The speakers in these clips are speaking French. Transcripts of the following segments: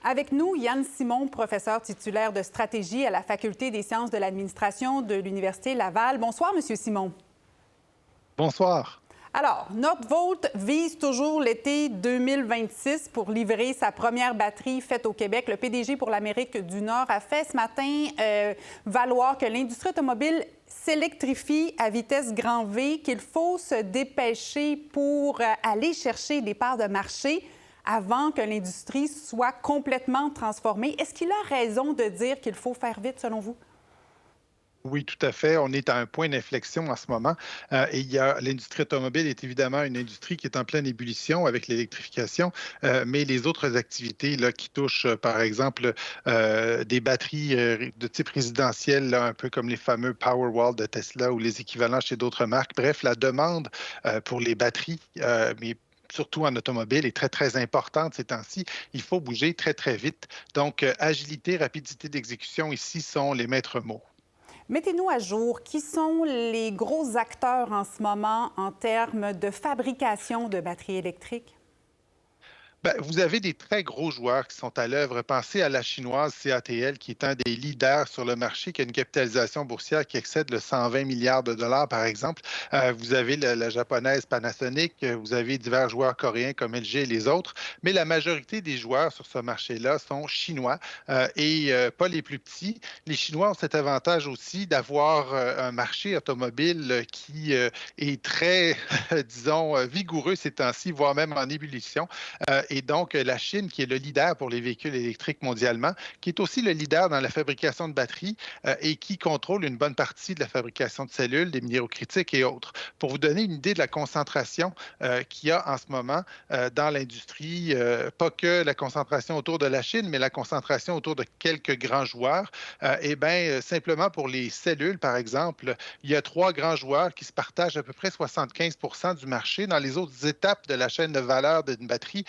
Avec nous, Yann Simon, professeur titulaire de stratégie à la Faculté des sciences de l'administration de l'Université Laval. Bonsoir, Monsieur Simon. Bonsoir. Alors, Northvolt vise toujours l'été 2026 pour livrer sa première batterie faite au Québec. Le PDG pour l'Amérique du Nord a fait ce matin valoir que l'industrie automobile s'électrifie à vitesse grand V, qu'il faut se dépêcher pour aller chercher des parts de marché avant que l'industrie soit complètement transformée. Est-ce qu'il a raison de dire qu'il faut faire vite, selon vous? Oui, tout à fait. On est à un point d'inflexion en ce moment. Et l'industrie automobile est évidemment une industrie qui est en pleine ébullition avec l'électrification, mais les autres activités là, qui touchent, par exemple, des batteries de type résidentiel, là, un peu comme les fameux Powerwall de Tesla ou les équivalents chez d'autres marques. Bref, la demande pour les batteries, mais surtout en automobile, est très, très importante ces temps-ci. Il faut bouger très, très vite. Donc, agilité, rapidité d'exécution ici sont les maîtres mots. Mettez-nous à jour. Qui sont les gros acteurs en ce moment en termes de fabrication de batteries électriques? Ben, vous avez des très gros joueurs qui sont à l'œuvre. Pensez à la chinoise CATL, qui est un des leaders sur le marché, qui a une capitalisation boursière qui excède le 120 milliards de dollars, par exemple. Vous avez la japonaise Panasonic, vous avez divers joueurs coréens comme LG et les autres, mais la majorité des joueurs sur ce marché-là sont chinois et pas les plus petits. Les Chinois ont cet avantage aussi d'avoir un marché automobile qui est très, disons, vigoureux ces temps-ci, voire même en ébullition. Et donc, la Chine, qui est le leader pour les véhicules électriques mondialement, qui est aussi le leader dans la fabrication de batteries et qui contrôle une bonne partie de la fabrication de cellules, des minéraux critiques et autres. Pour vous donner une idée de la concentration qu'il y a en ce moment dans l'industrie, pas que la concentration autour de la Chine, mais la concentration autour de quelques grands joueurs, eh bien, simplement pour les cellules, par exemple, il y a trois grands joueurs qui se partagent à peu près 75 du marché. Dans les autres étapes de la chaîne de valeur d'une batterie,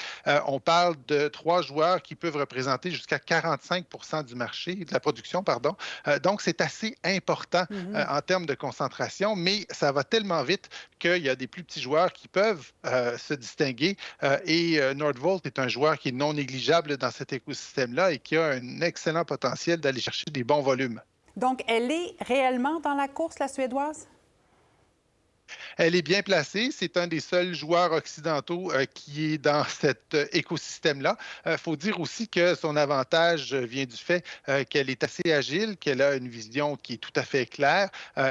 on parle de trois joueurs qui peuvent représenter jusqu'à 45 du marché, de la production, pardon. Donc, c'est assez important en termes de concentration, mais ça va tellement vite qu'il y a des plus petits joueurs qui peuvent se distinguer. Et Northvolt est un joueur qui est non négligeable dans cet écosystème-là et qui a un excellent potentiel d'aller chercher des bons volumes. Donc, elle est réellement dans la course, la Suédoise? Elle est bien placée. C'est un des seuls joueurs occidentaux qui est dans cet écosystème-là. Il faut dire aussi que son avantage vient du fait qu'elle est assez agile, qu'elle a une vision qui est tout à fait claire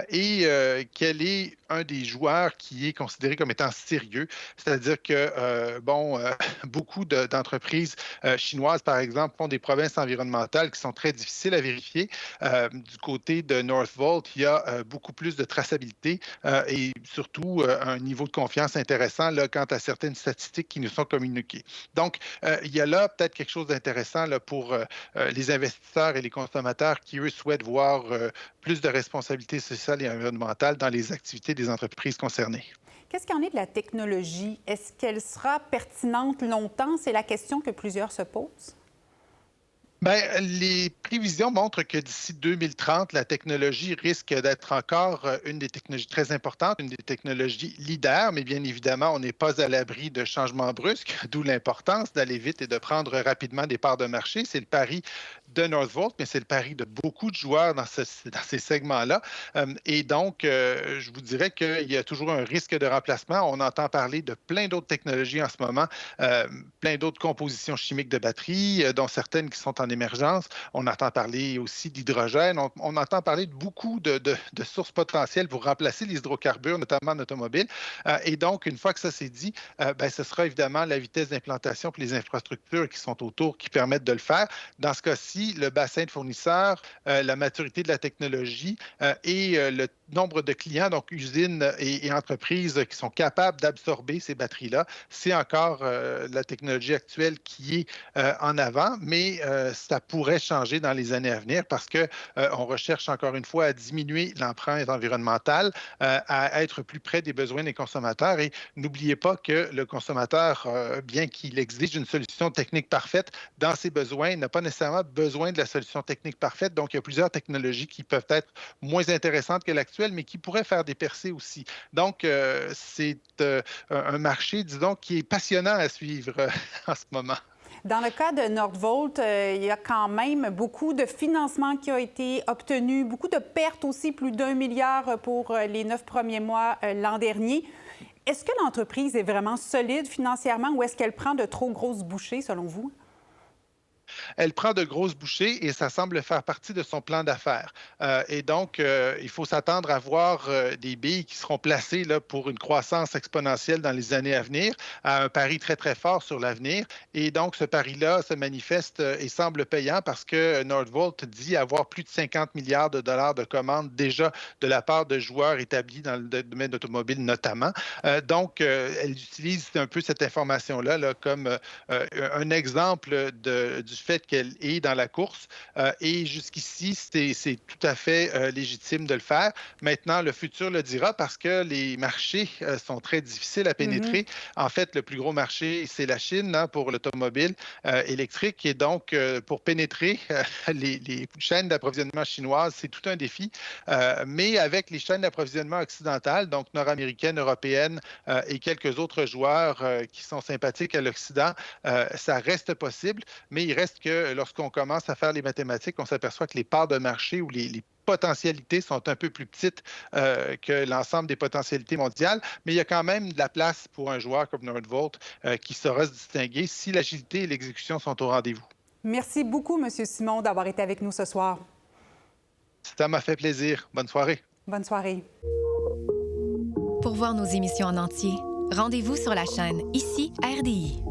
et qu'elle est un des joueurs qui est considéré comme étant sérieux. C'est-à-dire que, bon, beaucoup d'entreprises chinoises, par exemple, font des promesses environnementales qui sont très difficiles à vérifier. Du côté de Northvolt, il y a beaucoup plus de traçabilité et surtout un niveau de confiance intéressant là, quant à certaines statistiques qui nous sont communiquées. Donc, il y a là peut-être quelque chose d'intéressant là, pour les investisseurs et les consommateurs qui, eux, souhaitent voir plus de responsabilité sociale et environnementale dans les activités des entreprises concernées. Qu'est-ce qu'il en est de la technologie? Est-ce qu'elle sera pertinente longtemps? C'est la question que plusieurs se posent. Bien, les prévisions montrent que d'ici 2030, la technologie risque d'être encore une des technologies très importantes, une des technologies leaders, mais bien évidemment, on n'est pas à l'abri de changements brusques, d'où l'importance d'aller vite et de prendre rapidement des parts de marché. C'est le pari de Northvolt, mais c'est le pari de beaucoup de joueurs dans ces segments-là. Et donc, je vous dirais qu'il y a toujours un risque de remplacement. On entend parler de plein d'autres technologies en ce moment, plein d'autres compositions chimiques de batteries, dont certaines qui sont en émergence. On entend parler aussi d'hydrogène. On entend parler de beaucoup de sources potentielles pour remplacer les hydrocarbures, notamment en automobile. Et donc, une fois que ça s'est dit, ben, ce sera évidemment la vitesse d'implantation et les infrastructures qui sont autour qui permettent de le faire. Dans ce cas-ci, le bassin de fournisseurs, la maturité de la technologie et le nombre de clients, donc usines et entreprises qui sont capables d'absorber ces batteries-là, c'est encore la technologie actuelle qui est en avant, mais ça pourrait changer dans les années à venir parce que on recherche encore une fois à diminuer l'empreinte environnementale, à être plus près des besoins des consommateurs. Et n'oubliez pas que le consommateur, bien qu'il exige une solution technique parfaite, dans ses besoins, n'a pas nécessairement besoin de la solution technique parfaite. Donc, il y a plusieurs technologies qui peuvent être moins intéressantes que l'actuelle, mais qui pourraient faire des percées aussi. Donc, c'est un marché, disons, qui est passionnant à suivre en ce moment. Dans le cas de Nordvolt, il y a quand même beaucoup de financement qui a été obtenu, beaucoup de pertes aussi, plus d'1 milliard pour les 9 premiers mois l'an dernier. Est-ce que l'entreprise est vraiment solide financièrement ou est-ce qu'elle prend de trop grosses bouchées, selon vous? Elle prend de grosses bouchées et ça semble faire partie de son plan d'affaires. Et donc, il faut s'attendre à voir des billes qui seront placées là, pour une croissance exponentielle dans les années à venir, à un pari très, très fort sur l'avenir. Et donc, ce pari-là se manifeste et semble payant parce que Nordvolt dit avoir plus de 50 milliards de dollars de commandes déjà de la part de joueurs établis dans le domaine automobile notamment. Donc, elle utilise un peu cette information-là là, comme un exemple du fait qu'elle est dans la course. Et jusqu'ici, c'est tout à fait légitime de le faire. Maintenant, le futur le dira parce que les marchés sont très difficiles à pénétrer. En fait, le plus gros marché, c'est la Chine hein, pour l'automobile électrique. Et donc, pour pénétrer les chaînes d'approvisionnement chinoises, c'est tout un défi. Mais avec les chaînes d'approvisionnement occidentales, donc nord-américaines, européennes et quelques autres joueurs qui sont sympathiques à l'Occident, ça reste possible. Mais il reste que lorsqu'on commence à faire les mathématiques, on s'aperçoit que les parts de marché ou les potentialités sont un peu plus petites que l'ensemble des potentialités mondiales, mais il y a quand même de la place pour un joueur comme Nordvolt qui saura se distinguer si l'agilité et l'exécution sont au rendez-vous. Merci beaucoup, M. Simon, d'avoir été avec nous ce soir. Ça m'a fait plaisir. Bonne soirée. Bonne soirée. Pour voir nos émissions en entier, rendez-vous sur la chaîne Ici RDI.